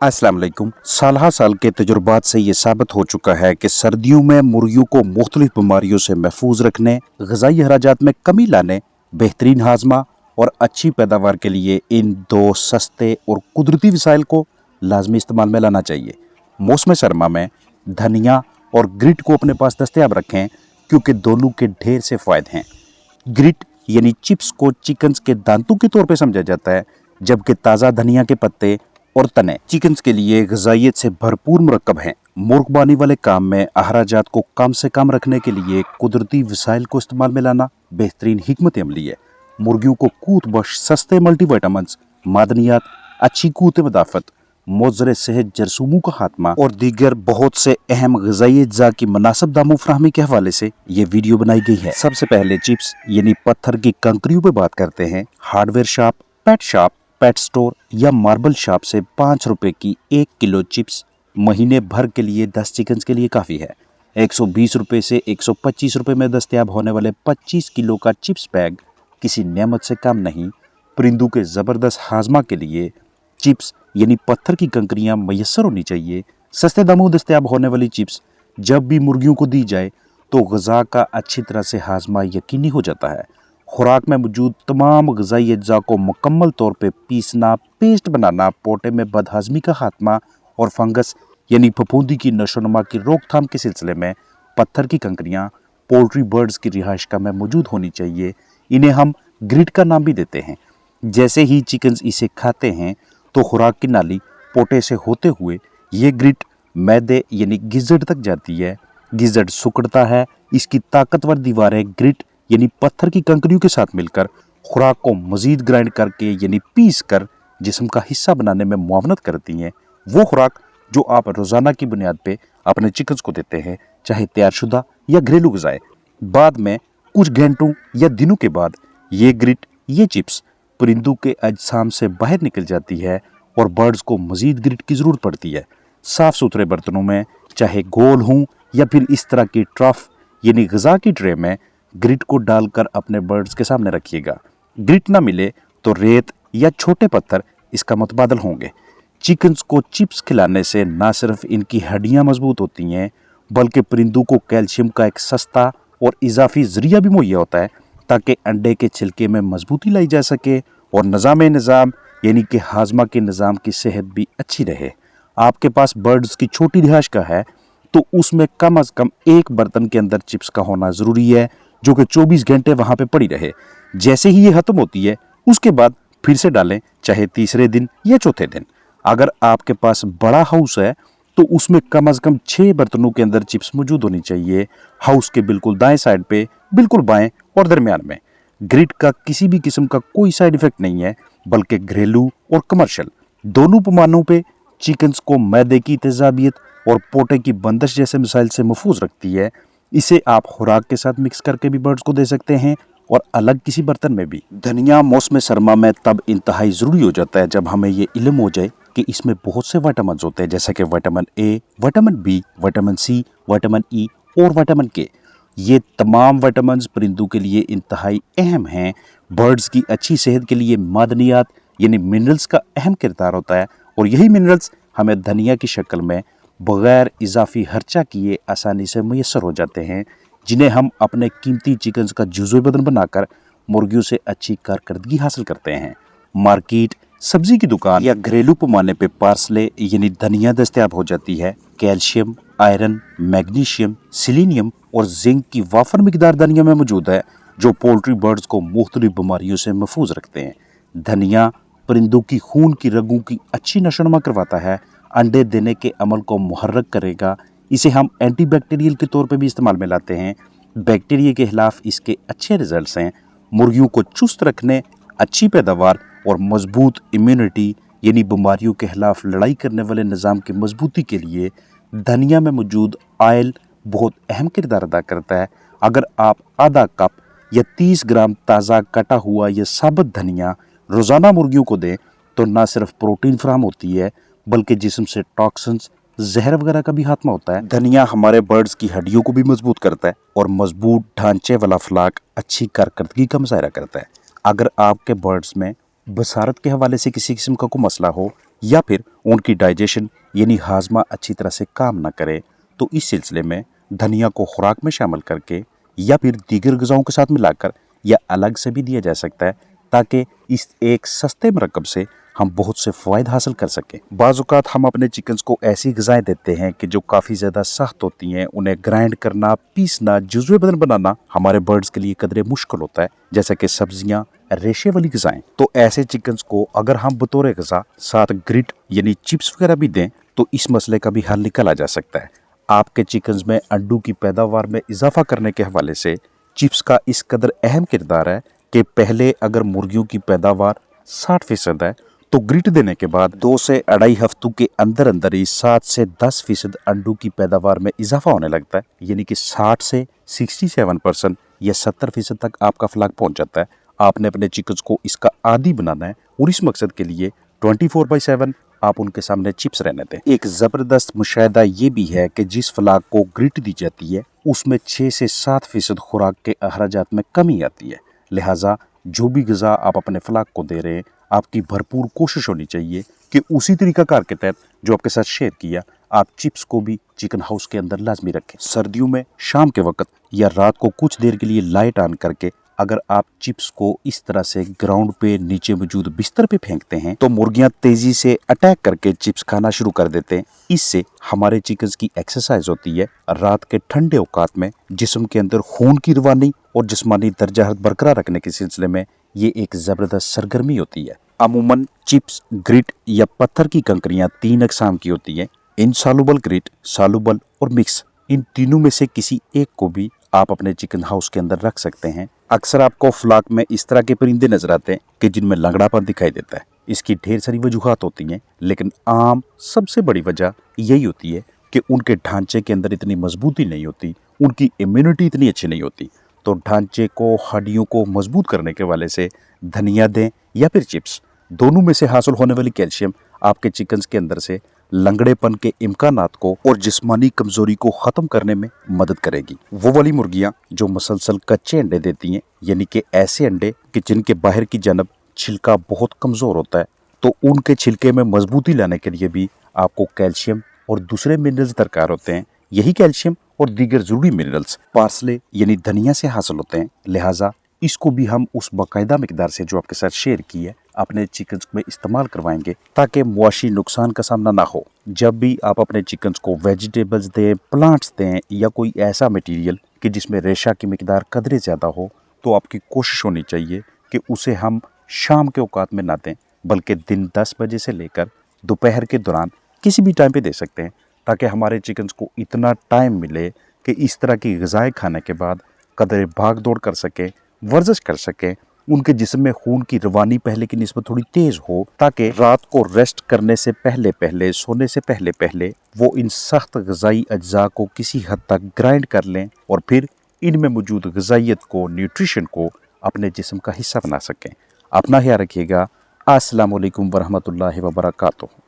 अस्सलाम वालेकुम। साल साल के तजुर्बात से ये साबित हो चुका है कि सर्दियों में मुर्गियों को मुख्तलिफ बीमारियों से महफूज रखने, ग़िज़ाई अखराजात में कमी लाने, बेहतरीन हाजमा और अच्छी पैदावार के लिए इन दो सस्ते और कुदरती वसाइल को लाजमी इस्तेमाल में लाना चाहिए। मौसम सरमा में धनिया और ग्रिट को अपने पास दस्तयाब रखें क्योंकि दोनों के ढेर से फ़ायदे हैं। ग्रिट यानी चिप्स को चिकन्स के दांतों के तौर पर समझा जाता है, जबकि ताज़ा धनिया के पत्ते और तने चिकन्स के लिए ग़िज़ाइयत से भरपूर मुरक्कब हैं। मुर्गबानी वाले काम में अखराजात को कम से कम रखने के लिए कुदरती वसाइल को इस्तेमाल में लाना बेहतरीन हिकमत अमली है। मुर्गियों को कूत बख्श सस्ते मल्टीविटामिन्स, मादनियात, अच्छी कूत मदाफ़त, मोज़र सेहत जरसूमों का खात्मा और दीगर बहुत से अहम ग़िज़ाई अज्जा की मुनासिब दामों फराहमी के हवाले से ये वीडियो बनाई गई है। सबसे पहले चिप्स यानी पत्थर की कंकरियों पर बात करते हैं। हार्डवेयर शॉप, पेट स्टोर या मार्बल शॉप से 5 रुपए की 1 किलो चिप्स महीने भर के लिए 10 चिकन्स के लिए काफ़ी है। 120 रुपए से 125 रुपए में दस्तयाब होने वाले 25 किलो का चिप्स बैग किसी नेमत से कम नहीं। परिंदों के ज़बरदस्त हाजमा के लिए चिप्स यानी पत्थर की कंकरियां मैसर होनी चाहिए। सस्ते दामों दस्तयाब होने वाली चिप्स जब भी मुर्गियों को दी जाए तो ग़िज़ा का अच्छी तरह से हाजमा यकीनी हो जाता है। खुराक में मौजूद तमाम ग़िज़ाई अज्जा को मुकम्मल तौर पे पीसना, पेस्ट बनाना, पोटे में बदहाज़मी का खात्मा और फंगस यानी फफूंदी की नशोनुमा की रोकथाम के सिलसिले में पत्थर की कंकरियाँ पोल्ट्री बर्ड्स की रिहाइशगाह में मौजूद होनी चाहिए। इन्हें हम ग्रिट का नाम भी देते हैं। जैसे ही चिकन्स इसे खाते हैं तो खुराक की नाली पोटे से होते हुए ये ग्रिट मैदे यानी गिज़ड़ तक जाती है। गिज़ड़ सिकुड़ता है। इसकी ताकतवर दीवारें ग्रिट यानी पत्थर की कंकरियों के साथ मिलकर खुराक को मज़ीद ग्राइंड करके यानी पीस कर जिस्म का हिस्सा बनाने में मुआवनत करती हैं। वो खुराक जो आप रोज़ाना की बुनियाद पे अपने चिकन्स को देते हैं, चाहे तैयारशुदा या घरेलू ग़िज़ाएँ, बाद में कुछ घंटों या दिनों के बाद ये ग्रिट, ये चिप्स परिंदों के अजसाम से बाहर निकल जाती है और बर्ड्स को मज़ीद ग्रिट की ज़रूरत पड़ती है। साफ़ सुथरे बर्तनों में, चाहे गोल हों या फिर इस तरह की ट्रफ यानी ग़िज़ा की ट्रे में, ग्रिट को डालकर अपने बर्ड्स के सामने रखिएगा। ग्रिट ना मिले तो रेत या छोटे पत्थर इसका मुतबादल होंगे। चिकन्स को चिप्स खिलाने से ना सिर्फ इनकी हड्डियां मजबूत होती हैं, बल्कि परिंदों को कैल्शियम का एक सस्ता और इजाफी ज़रिया भी मुहैया होता है ताकि अंडे के छिलके में मजबूती लाई जा सके और निज़ाम यानी कि हाजमा के निज़ाम की सेहत भी अच्छी रहे। आपके पास बर्ड्स की छोटी रिहाइशगाह है तो उसमें कम अज़ कम एक बर्तन के अंदर चिप्स का होना ज़रूरी है जो कि 24 घंटे वहाँ पे पड़ी रहे। जैसे ही ये ख़त्म होती है उसके बाद फिर से डालें, चाहे तीसरे दिन या चौथे दिन। अगर आपके पास बड़ा हाउस है तो उसमें कम अज़ कम 6 बर्तनों के अंदर चिप्स मौजूद होनी चाहिए। हाउस के बिल्कुल दाएं साइड पे, बिल्कुल बाएं और दरमियान में। ग्रिट का किसी भी किस्म का कोई साइड इफ़ेक्ट नहीं है, बल्कि घरेलू और कमर्शियल दोनों पैमानों पर चिकन्स को मैदे की तेज़ाबियत और पोटे की बंदिश जैसे मसाइल से महफूज रखती है। इसे आप खुराक के साथ मिक्स करके भी बर्ड्स को दे सकते हैं और अलग किसी बर्तन में भी। धनिया मौसम सरमा में तब इंतहाई ज़रूरी हो जाता है जब हमें ये इल्म हो जाए कि इसमें बहुत से विटामिन होते हैं, जैसे कि vitamin A, vitamin B, vitamin C, vitamin E और विटामिन के। ये तमाम विटामिन परिंदों के लिए इंतहाई अहम हैं। बर्ड्स की अच्छी सेहत के लिए मादनियात यानी मिनरल्स का अहम किरदार होता है और यही मिनरल्स हमें धनिया की शक्ल में बग़ैर इजाफी खर्चा किए आसानी से मैसर हो जाते हैं, जिन्हें हम अपने कीमती चिकन्स का जुज़ो बदन बनाकर मुर्गियों से अच्छी कारकर्दगी हासिल करते हैं। मार्केट, सब्जी की दुकान या घरेलू पैमाने पे पार्सले यानी धनिया दस्तयाब हो जाती है। कैल्शियम, आयरन, मैग्नीशियम, सिलीनियम और जिंक की वाफर मिकदार धनिया में मौजूद है जो पोल्ट्री बर्ड्स को मुख्तलिफ बीमारियों से महफूज रखते हैं। धनिया परिंदों की खून की रगों की अच्छी नशोनुमा करवाता है, अंडे देने के अमल को मुहर्रक करेगा। इसे हम एंटी बैक्टीरियल के तौर पे भी इस्तेमाल में लाते हैं। बैक्टीरिया के खिलाफ इसके अच्छे रिजल्ट्स हैं। मुर्गियों को चुस्त रखने, अच्छी पैदावार और मजबूत इम्यूनिटी यानी बीमारियों के खिलाफ लड़ाई करने वाले निज़ाम की मजबूती के लिए धनिया में मौजूद ऑयल बहुत अहम किरदार अदा करता है। अगर आप आधा कप या 30 ग्राम ताज़ा कटा हुआ या साबुत धनिया रोज़ाना मुर्गियों को दें तो न सिर्फ प्रोटीन फराहम होती है बल्कि जिस्म से टॉक्सिन्स, जहर वगैरह का भी खात्मा होता है। धनिया हमारे बर्ड्स की हड्डियों को भी मजबूत करता है और मजबूत ढांचे वाला फ्लाक अच्छी कारकर्दगी का मुजाहरा करता है। अगर आपके बर्ड्स में बसारत के हवाले से किसी किस्म का कोई मसला हो या फिर उनकी डाइजेशन यानी हाजमा अच्छी तरह से काम ना करे, तो इस सिलसिले में धनिया को खुराक में शामिल करके या फिर दीगर ग़िज़ाओं के साथ मिलाकर या अलग से भी दिया जा सकता है, ताकि इस एक सस्ते मरकब से हम बहुत से फ़वाइद हासिल कर सकें। बाज़ औक़ात हम अपने चिकन्स को ऐसी ग़िज़ाएँ देते हैं कि जो काफ़ी ज़्यादा सख्त होती हैं, उन्हें ग्राइंड करना, पीसना, जुज़वे बदन बनाना हमारे बर्ड्स के लिए कदरे मुश्किल होता है, जैसा कि सब्जियाँ, रेशे वाली ग़िज़ाएँ। तो ऐसे चिकन्स को अगर हम बतौर ग़िज़ा साथ ग्रिट यानी चिप्स वगैरह भी दें, तो इस मसले का भी हल निकाला जा सकता है। आपके चिकन्स में अंडों की पैदावार में इजाफा करने के हवाले से चिप्स का इस कदर अहम किरदार है कि पहले अगर मुर्गियों की पैदावार 60% है, तो ग्रिट देने के बाद 2 से अढ़ाई हफ्तों के अंदर अंदर ही 7 से 10% अंडों की पैदावार में इजाफा होने लगता है, यानी कि 60 से 67% या 70% तक आपका फ्लाक पहुंच जाता है। आपने अपने चिकन्स को इसका आदी बनाना है और इस मकसद के लिए 24/7 आप उनके सामने चिप्स रहने दें। एक ज़बरदस्त मुशाहिदा ये भी है कि जिस फ्लाक को ग्रिट दी जाती है उसमें 6 से 7% खुराक के अखराजात में कमी आती है। लिहाजा जो भी ग़िज़ा आप अपने फ्लाक को दे रहे हैं, आपकी भरपूर कोशिश होनी चाहिए कि उसी तरीक़ाकार के तहत जो आपके साथ शेयर किया, आप चिप्स को भी चिकन हाउस के अंदर लाजमी रखें। सर्दियों में शाम के वक्त या रात को कुछ देर के लिए लाइट ऑन करके अगर आप चिप्स को इस तरह से ग्राउंड पे नीचे मौजूद बिस्तर पे फेंकते हैं, तो मुर्गियां तेजी से अटैक करके चिप्स खाना शुरू कर देते हैं। इससे हमारे चिकन्स की एक्सरसाइज होती है। रात के ठंडे औकात में जिस्म के अंदर खून की रवानी और जिस्मानी दर्जा हरारत बरकरार रखने के सिलसिले में ये एक ज़बरदस्त सरगर्मी होती है। अमूमन चिप्स, ग्रिट या पत्थर की कंकरियां 3 अक़साम की होती हैं: इनसॉल्युबल ग्रिट, सॉल्युबल और मिक्स। इन तीनों में से किसी एक को भी आप अपने चिकन हाउस के अंदर रख सकते हैं। अक्सर आपको फ्लाक में इस तरह के परिंदे नजर आते हैं कि जिनमें लंगड़ापन दिखाई देता है। इसकी ढेर सारी वजूहात होती हैं, लेकिन आम सबसे बड़ी वजह यही होती है कि उनके ढांचे के अंदर इतनी मजबूती नहीं होती, उनकी इम्यूनिटी इतनी अच्छी नहीं होती। तो ढांचे को, हड्डियों को मजबूत करने के वाले से धनिया दें या फिर चिप्स, दोनों में से हासिल होने वाली कैल्शियम आपके चिकन्स के अंदर से लंगड़ेपन के इम्कानात को और जिस्मानी कमजोरी को ख़त्म करने में मदद करेगी। वो वाली मुर्गियां जो मसलसल कच्चे अंडे देती हैं, यानी कि ऐसे अंडे कि जिनके बाहर की जानब छिलका बहुत कमज़ोर होता है, तो उनके छिलके में मजबूती लाने के लिए भी आपको कैल्शियम और दूसरे मिनरल्स दरकार होते हैं। यही कैल्शियम और दीगर ज़रूरी मिनरल्स पार्सले यानी धनिया से हासिल होते हैं। लिहाजा इसको भी हम उस बाकायदा मिकदार से जो आपके साथ शेयर की है अपने चिकन्स में इस्तेमाल करवाएंगे, ताकि मुआशी नुकसान का सामना ना हो। जब भी आप अपने चिकन्स को वेजिटेबल्स दें, प्लांट्स दें या कोई ऐसा मटेरियल कि जिसमें रेशा की मिकदार कदरे ज़्यादा हो, तो आपकी कोशिश होनी चाहिए कि उसे हम शाम के औकात में ना दें, बल्कि दिन 10 बजे से लेकर दोपहर के दौरान किसी भी टाइम पे दे सकते हैं, ताकि हमारे चिकन्स को इतना टाइम मिले कि इस तरह की ग़िज़ाएँ खाने के बाद कदरे भाग दौड़ कर सकें, वर्जिश कर सकें, उनके जिस्म में खून की रवानी पहले की निस्बत थोड़ी तेज़ हो, ताकि रात को रेस्ट करने से पहले पहले, सोने से पहले पहले वो इन सख्त ग़िज़ाई अज्जा को किसी हद तक ग्राइंड कर लें और फिर इनमें मौजूद ग़िज़ाइयत को, न्यूट्रिशन को अपने जिस्म का हिस्सा बना सकें। अपना ख्याल रखिएगा। अस्सलामु अलैकुम वरहमतुल्लाहि वबरकातुहू।